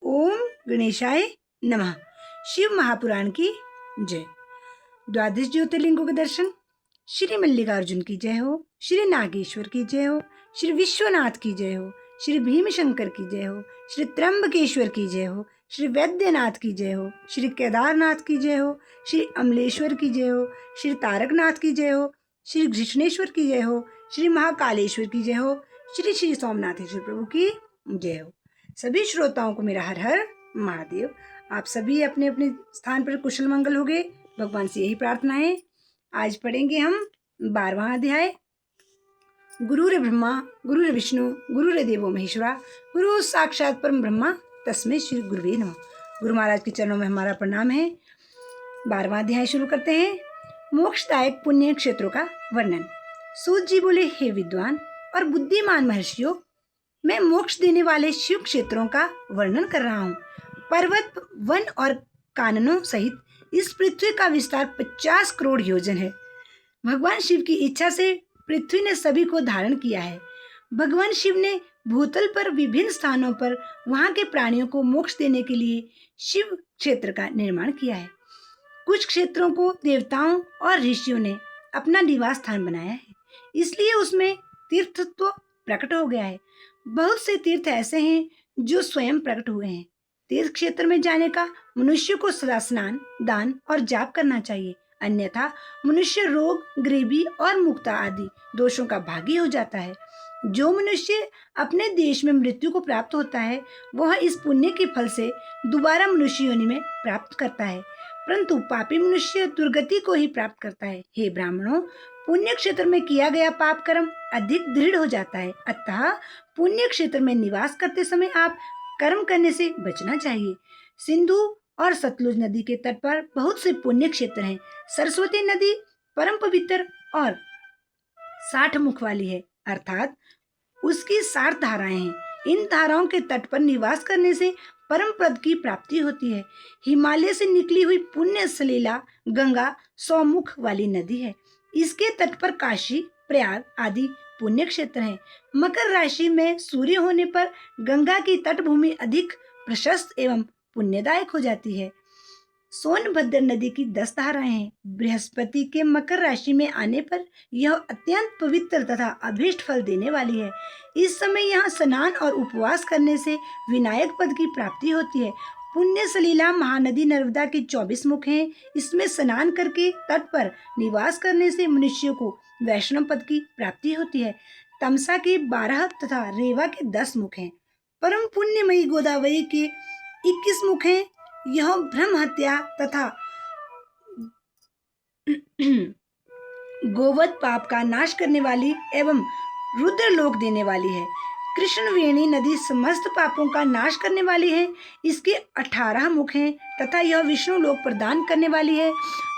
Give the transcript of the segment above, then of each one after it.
ओम गणेशाय नमः। शिव महापुराण की जय। द्वादश ज्योतिर्लिंगों के दर्शन। श्री मल्लिकार्जुन की जय हो, श्री नागेश्वर की जय हो, श्री विश्वनाथ की जय हो, श्री भीमशंकर की जय हो, श्री त्र्यंबकेश्वर की जय हो, श्री वैद्यनाथ की जय हो, श्री केदारनाथ की जय हो, श्री अमलेश्वर की जय हो, श्री तारकनाथ की जय हो, श्री घृष्णेश्वर की जय हो, श्री महाकालेश्वर की जय हो, श्री श्री सोमनाथेश्वर प्रभु की जय हो। सभी श्रोताओं को मेरा हर हर महादेव। आप सभी अपने अपने स्थान पर कुशल मंगल हो गए, भगवान से यही प्रार्थना है। आज पढ़ेंगे हम 12वां अध्याय। गुरुर ब्रह्मा गुरुर विष्णु गुरुर देवो महेश्वरा गुरु साक्षात परम ब्रह्मा तस्मै श्री गुरुवे नमः। गुरु महाराज के चरणों में हमारा प्रणाम है। 12वां अध्याय शुरू करते हैं। मोक्षदायक पुण्य क्षेत्रों का वर्णन। सूत जी बोले, हे विद्वान और बुद्धिमान महर्षियों, मैं मोक्ष देने वाले शिव क्षेत्रों का वर्णन कर रहा हूँ। पर्वत, वन और काननों सहित इस पृथ्वी का विस्तार 50 करोड़ योजन है। भगवान शिव की इच्छा से पृथ्वी ने सभी को धारण किया है। भगवान शिव ने भूतल पर विभिन्न स्थानों पर वहाँ के प्राणियों को मोक्ष देने के लिए शिव क्षेत्र का निर्माण किया है। कुछ क्षेत्रों को देवताओं और ऋषियों ने अपना निवास स्थान बनाया है, इसलिए उसमें तीर्थत्व प्रकट हो गया है। बहुत से तीर्थ ऐसे हैं जो स्वयं प्रकट हुए हैं। तीर्थ क्षेत्र में जाने का मनुष्य को सदा स्नान, दान और जाप करना चाहिए, अन्यथा मनुष्य रोग, गरीबी और मुक्ता आदि दोषों का भागी हो जाता है। जो मनुष्य अपने देश में मृत्यु को प्राप्त होता है, वह इस पुण्य के फल से दोबारा मनुष्य योनि में प्राप्त करता है, परंतु पापी मनुष्य दुर्गति को ही प्राप्त करता है। हे ब्राह्मणों, पुण्य क्षेत्र में किया गया पाप कर्म अधिक दृढ़ हो जाता है, अतः पुण्य क्षेत्र में निवास करते समय आप कर्म करने से बचना चाहिए। सिंधु और सतलुज नदी के तट पर बहुत से पुण्य क्षेत्र हैं। सरस्वती नदी परम पवित्र और 60 मुख वाली है, अर्थात उसकी 60 धाराएं हैं। इन धाराओं के तट पर निवास करने से परम पद की प्राप्ति होती है। हिमालय से निकली हुई पुण्य सलीला गंगा 100 मुख वाली नदी है। इसके तट पर काशी, प्रयाग आदि पुण्य क्षेत्र हैं। मकर राशि में सूर्य होने पर गंगा की तटभूमि अधिक प्रशस्त एवं पुण्यदायक हो जाती है। सोनभद्र नदी की 10 धाराएं हैं। बृहस्पति के मकर राशि में आने पर यह अत्यंत पवित्र तथा अभीष्ट फल देने वाली है। इस समय यहाँ स्नान और उपवास करने से विनायक पद की प्राप्ति होती है। पुण्य सलीला महानदी नर्मदा के 24 मुख हैं। इसमें स्नान करके तट पर निवास करने से मनुष्य को वैष्णव पद की प्राप्ति होती है। तमसा के 12 तथा रेवा के 10 मुख हैं। परम पुण्यमयी गोदावरी के 21 मुख हैं। यह ब्रह्म हत्या तथा गोवध पाप का नाश करने वाली एवं रुद्र लोक देने वाली है। कृष्णवेणी नदी समस्त पापों का नाश करने वाली है। इसके 18 मुख हैं तथा यह विष्णु लोक प्रदान करने वाली है।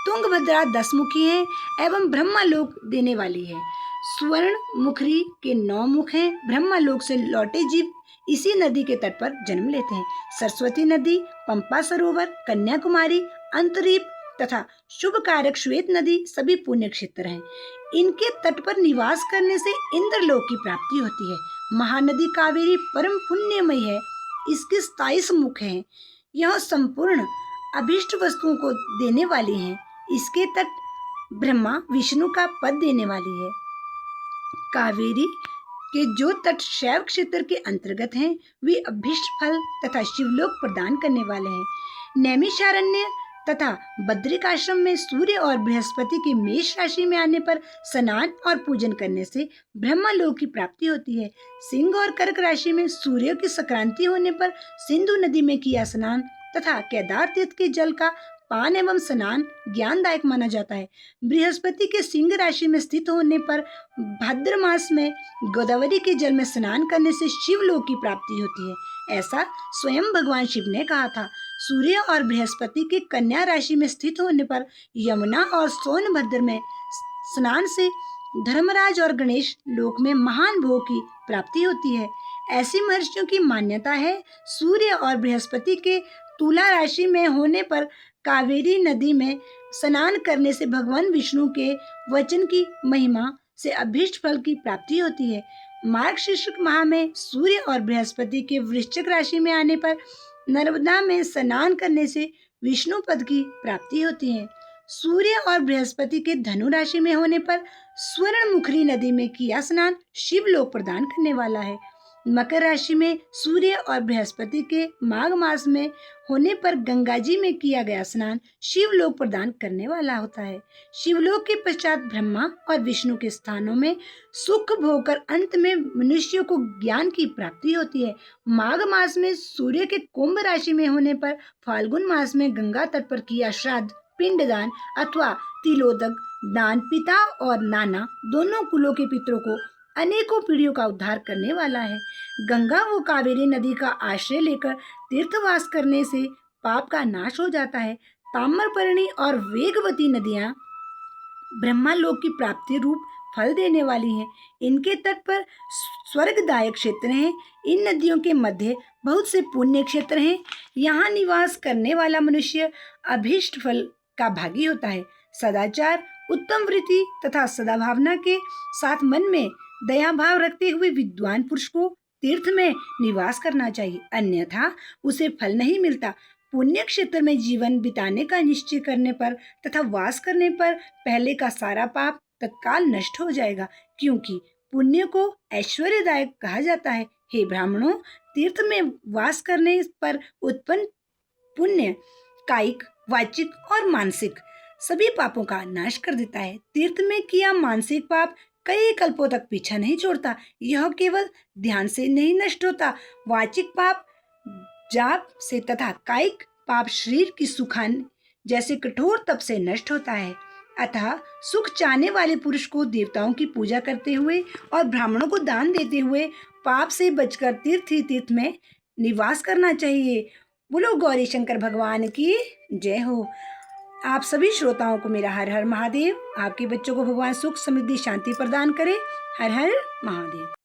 तुंगभद्रा 10 मुखी है एवं ब्रह्मा लोक देने वाली है। स्वर्ण मुखरी के 9 मुख हैं। ब्रह्मा लोक से लौटे जीव इसी नदी के तट पर जन्म लेते हैं। सरस्वती नदी, पंपा सरोवर, कन्याकुमारी, अंतरीप तथा शुभ कारक श्वेत नदी सभी पुण्य क्षेत्र हैं। इनके तट पर निवास करने से इंद्रलोक की प्राप्ति होती है। महानदी कावेरी परम पुण्यमयी है। इसके 27 मुख हैं। यह संपूर्ण अभिष्ट वस्तुओं को देने वाली है। इसके तट ब्रह्मा विष्णु का पद देने वाली है। कावेरी के जो तट शैव क्षेत्र के अंतर्गत हैं, वे अभीष्ट फल तथा शिवलोक प्रदान करने वाले हैं। नैमिषारण्य तथा बद्रिकाश्रम में सूर्य और बृहस्पति के मेष राशि में आने पर स्नान और पूजन करने से ब्रह्मलोक की प्राप्ति होती है। सिंह और कर्क राशि में सूर्य की संक्रांति होने पर सिंधु नदी में किया स्नान तथा केदार तीर्थ के जल का पान एवं स्नान ज्ञानदायक माना जाता है। बृहस्पति के सिंह राशि में स्थित होने पर भाद्र मास में गोदावरी के जल में स्नान करने से शिवलोक की प्राप्ति होती है। ऐसा स्वयं भगवान शिव ने कहा था। सूर्य और बृहस्पति के कन्या राशि में स्थित होने पर यमुना और सोनभद्र में स्नान से धर्मराज और गणेश लोक में महान भोग की प्राप्ति होती है। ऐसी महर्षियों की मान्यता है। सूर्य और बृहस्पति के तुला राशि में होने पर कावेरी नदी में स्नान करने से भगवान विष्णु के वचन की महिमा से अभीष्ट फल की प्राप्ति होती है। मार्गशीर्ष माह में सूर्य और बृहस्पति के वृश्चिक राशि में आने पर नर्मदा में स्नान करने से विष्णु पद की प्राप्ति होती है। सूर्य और बृहस्पति के धनु राशि में होने पर स्वर्णमुखी नदी में किया स्नान शिवलोक प्रदान करने वाला है। मकर राशि में सूर्य और बृहस्पति के माघ मास में होने पर गंगा जी में किया गया स्नान शिवलोक प्रदान करने वाला होता है। शिवलोक के पश्चात ब्रह्मा और विष्णु के स्थानों में सुख भोग कर अंत में मनुष्यों को ज्ञान की प्राप्ति होती है। माघ मास में सूर्य के कुंभ राशि में होने पर फाल्गुन मास में गंगा तट पर किया श्राद्ध, पिंडदान अथवा तिलोदक दान पिता और नाना दोनों कुलों के पितरों को अनेकों पीढ़ियों का उद्धार करने वाला है। गंगा व कावेरी नदी का आश्रय लेकर तीर्थवास करने से पाप का नाश हो जाता है। ताम्रपर्णी और वेगवती नदियां ब्रह्मालोक की प्राप्ति रूप फल देने वाली हैं। इनके तट पर स्वर्गदायक क्षेत्र हैं। इन नदियों के मध्य बहुत से पुण्य क्षेत्र हैं। यहाँ निवास करने वाला मनुष्य अभीष्ट फल का भागी होता है। सदाचार, उत्तम वृत्ति तथा सदाभावना के साथ मन में दया भाव रखते हुए विद्वान पुरुष को तीर्थ में निवास करना चाहिए, अन्यथा उसे फल नहीं मिलता। पुण्य क्षेत्र में जीवन बिताने का निश्चय करने पर तथा वास करने पर पहले का सारा पाप तत्काल नष्ट हो जाएगा, क्योंकि पुण्य को ऐश्वर्यदायक कहा जाता है। हे ब्राह्मणों, तीर्थ में वास करने पर उत्पन्न पुण्य कायिक, वाचिक और मानसिक सभी पापों का नाश कर देता है। तीर्थ में किया मानसिक पाप कई कल्पों तक पीछा नहीं छोड़ता। यह केवल ध्यान से नहीं नष्ट होता। वाचिक पाप जाप से तथा कायिक पाप शरीर की सुखान जैसे कठोर तप से नष्ट होता है। अतः सुख चाहने वाले पुरुष को देवताओं की पूजा करते हुए और ब्राह्मणों को दान देते हुए पाप से बचकर तीर्थ ही तीर्थ में निवास करना चाहिए। बोलो गौरी शंकर भगवान की जय हो। आप सभी श्रोताओं को मेरा हर हर महादेव। आपके बच्चों को भगवान सुख समृद्धि शांति प्रदान करे। हर हर महादेव।